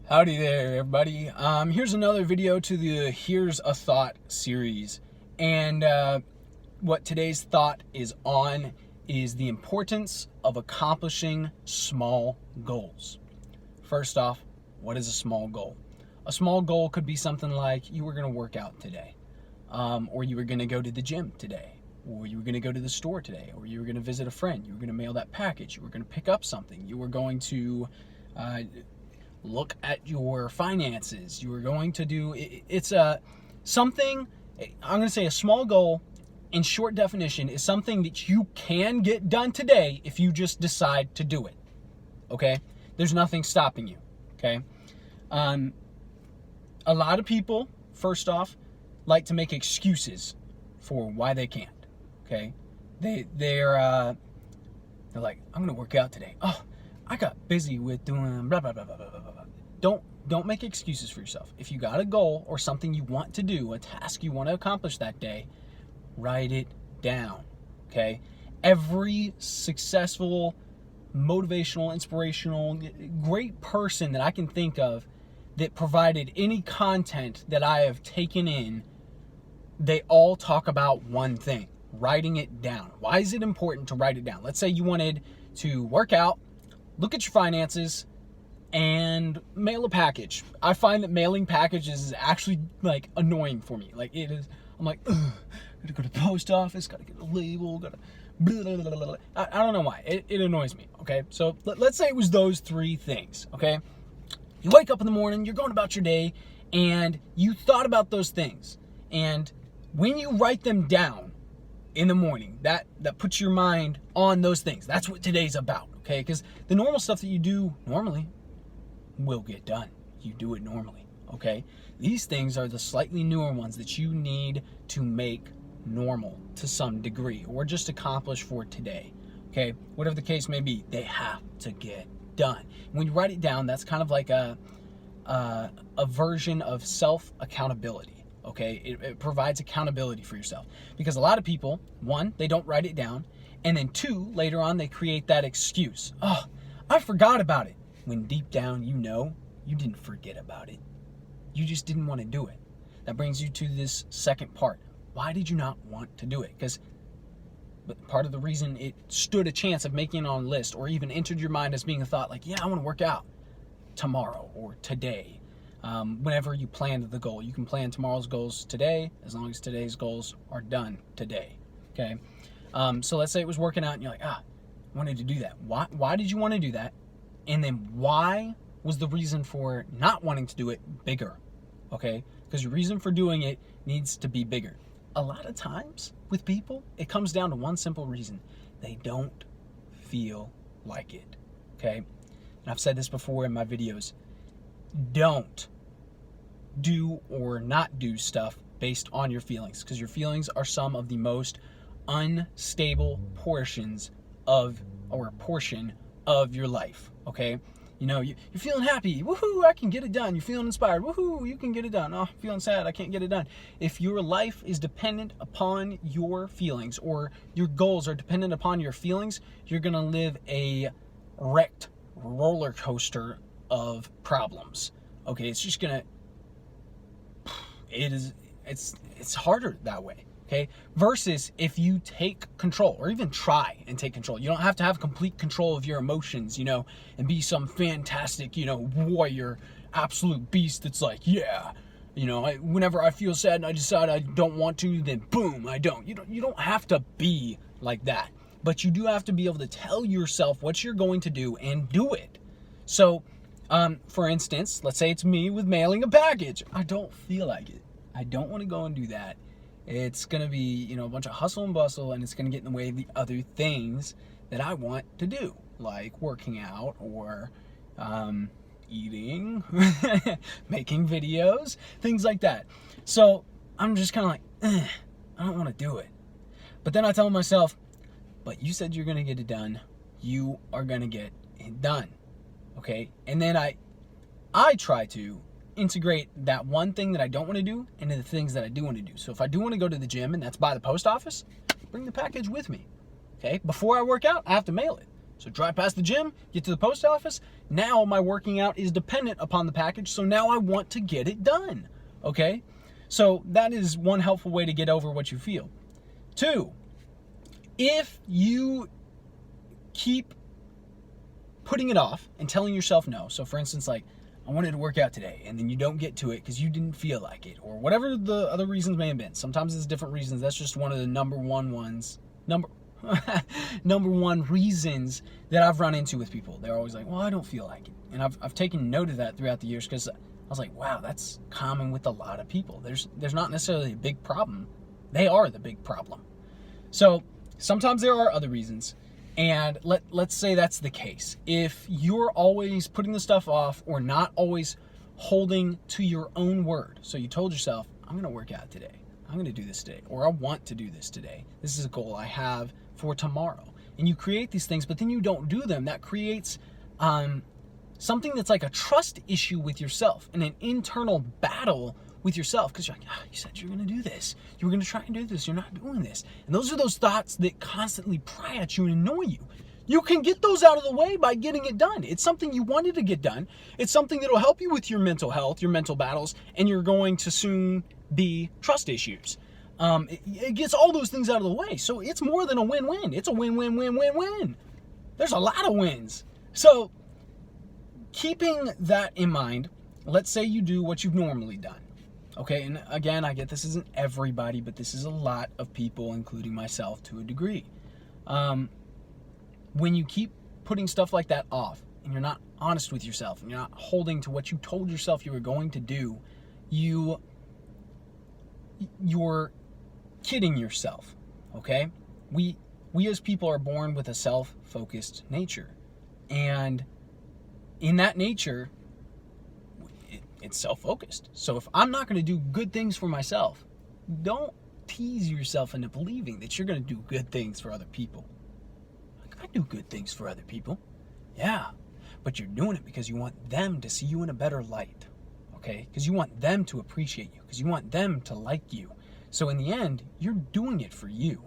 Howdy there, everybody. Here's another video to the Here's a Thought series. And what today's thought is on is the importance of accomplishing small goals. First off, what is a small goal? A small goal could be something like you were going to work out today, or you were going to go to the gym today, or you were going to go to the store today, or you were going to visit a friend, you were going to mail that package, you were going to pick up something, you were going to look at your finances, you were going to do, something, I'm going to say a small goal, in short definition, is something that you can get done today if you just decide to do it, okay? There's nothing stopping you, okay? A lot of people, first off, like to make excuses for why they can't, okay? They're like, I'm going to work out today. Oh, I got busy with doing blah, blah, blah, blah, blah, blah, blah. Don't make excuses for yourself. If you got a goal or something you want to do, a task you want to accomplish that day, write it down, okay? Every successful, motivational, inspirational, great person that I can think of that provided any content that I have taken in, they all talk about one thing: writing it down. Why is it important to write it down? Let's say you wanted to work out, look at your finances, and mail a package. I find that mailing packages is actually like annoying for me. Like it is, I'm like, ugh, gotta go to the post office, gotta get a label, gotta blah, blah, blah, blah. I don't know why. It annoys me, okay? So let's say it was those three things, okay? You wake up in the morning, you're going about your day, and you thought about those things. And when you write them down in the morning, that puts your mind on those things. That's what today's about, okay? Because the normal stuff that you do normally will get done. You do it normally, okay? These things are the slightly newer ones that you need to make normal to some degree, or just accomplish for today, okay? Whatever the case may be, they have to get done. When you write it down, that's kind of like a version of self-accountability, okay? It provides accountability for yourself, because a lot of people, one, they don't write it down, and then two, later on, they create that excuse. Oh, I forgot about it. When deep down, you know you didn't forget about it. You just didn't want to do it. That brings you to this second part. Why did you not want to do it? Because part of the reason it stood a chance of making it on a list, or even entered your mind as being a thought like, yeah, I want to work out tomorrow or today. Whenever you planned the goal, you can plan tomorrow's goals today, as long as today's goals are done today, okay? So let's say it was working out and you're like, I wanted to do that. Why did you want to do that? And then why was the reason for not wanting to do it bigger, okay? Because your reason for doing it needs to be bigger. A lot of times with people, it comes down to one simple reason: they don't feel like it, okay? And I've said this before in my videos. Don't do or not do stuff based on your feelings, because your feelings are some of the most unstable portion of your life, okay? You know, you're feeling happy, woohoo, I can get it done. You're feeling inspired, woohoo, you can get it done. Oh, feeling sad, I can't get it done. If your life is dependent upon your feelings, or your goals are dependent upon your feelings, you're gonna live a wrecked roller coaster of problems, okay? It's just gonna, it's harder that way, okay? Versus if you take control, or even try and take control. You don't have to have complete control of your emotions, you know, and be some fantastic, you know, warrior, absolute beast that's like, yeah, you know, whenever I feel sad and I decide I don't want to, then boom, I don't. You don't have to be like that. But you do have to be able to tell yourself what you're going to do and do it. So, for instance, let's say it's me with mailing a package. I don't feel like it. I don't want to go and do that. It's going to be, you know, a bunch of hustle and bustle, and it's going to get in the way of the other things that I want to do, like working out, or eating, making videos, things like that. So I'm just kind of like, I don't want to do it. But then I tell myself, but you said you're going to get it done. You are going to get it done, okay? And then I try to integrate that one thing that I don't want to do into the things that I do want to do. So if I do want to go to the gym, and that's by the post office, bring the package with me, okay? Before I work out, I have to mail it. So drive past the gym, get to the post office. Now my working out is dependent upon the package, so now I want to get it done. Okay? So that is one helpful way to get over what you feel. 2, if you keep putting it off and telling yourself no. So for instance, like, I wanted to work out today, and then you don't get to it because you didn't feel like it, or whatever the other reasons may have been. Sometimes it's different reasons. That's just one of the number one reasons that I've run into with people. They're always like, well, I don't feel like it. And I've taken note of that throughout the years, because I was like, wow, that's common with a lot of people. There's not necessarily a big problem. They are the big problem. So sometimes there are other reasons. And let's say that's the case. If you're always putting the stuff off, or not always holding to your own word. So you told yourself, I'm going to work out today. I'm going to do this today. Or I want to do this today. This is a goal I have for tomorrow. And you create these things, but then you don't do them. That creates something that's like a trust issue with yourself, and an internal battle with yourself, because you're like, you said you were going to do this. You were going to try and do this. You're not doing this. And those are those thoughts that constantly pry at you and annoy you. You can get those out of the way by getting it done. It's something you wanted to get done. It's something that will help you with your mental health, your mental battles, and you're going to soon be trust issues. It gets all those things out of the way. So it's more than a win-win. It's a win-win-win-win-win. There's a lot of wins. So keeping that in mind, let's say you do what you've normally done. Okay, and again, I get this isn't everybody, but this is a lot of people, including myself to a degree. When you keep putting stuff like that off, and you're not honest with yourself, and you're not holding to what you told yourself you were going to do, you're kidding yourself, okay? We as people are born with a self-focused nature. And in that nature, it's self-focused. So if I'm not going to do good things for myself, don't tease yourself into believing that you're going to do good things for other people. I do good things for other people. Yeah, but you're doing it because you want them to see you in a better light, okay? Because you want them to appreciate you, because you want them to like you. So in the end, you're doing it for you,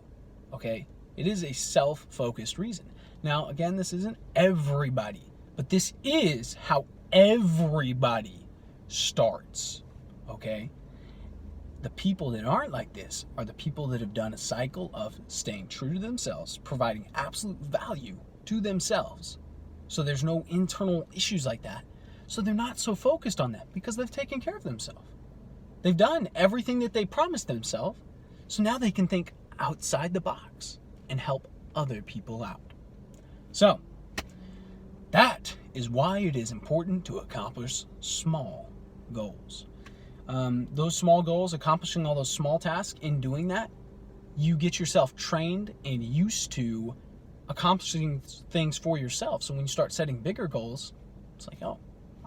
okay? It is a self-focused reason. Now, again, this isn't everybody, but this is how everybody starts, okay? The people that aren't like this are the people that have done a cycle of staying true to themselves, providing absolute value to themselves. So there's no internal issues like that. So they're not so focused on that, because they've taken care of themselves. They've done everything that they promised themselves. So now they can think outside the box and help other people out. So that is why it is important to accomplish small goals. Those small goals, accomplishing all those small tasks, in doing that, you get yourself trained and used to accomplishing things for yourself. So when you start setting bigger goals, it's like, oh,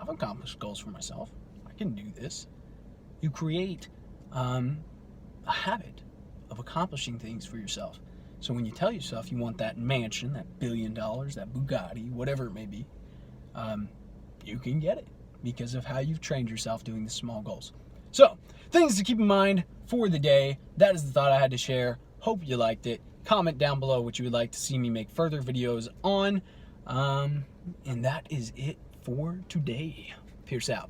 I've accomplished goals for myself. I can do this. You create a habit of accomplishing things for yourself. So when you tell yourself you want that mansion, that $1 billion, that Bugatti, whatever it may be, you can get it because of how you've trained yourself doing the small goals. So, things to keep in mind for the day. That is the thought I had to share. Hope you liked it. Comment down below what you would like to see me make further videos on. And that is it for today. Pierce out.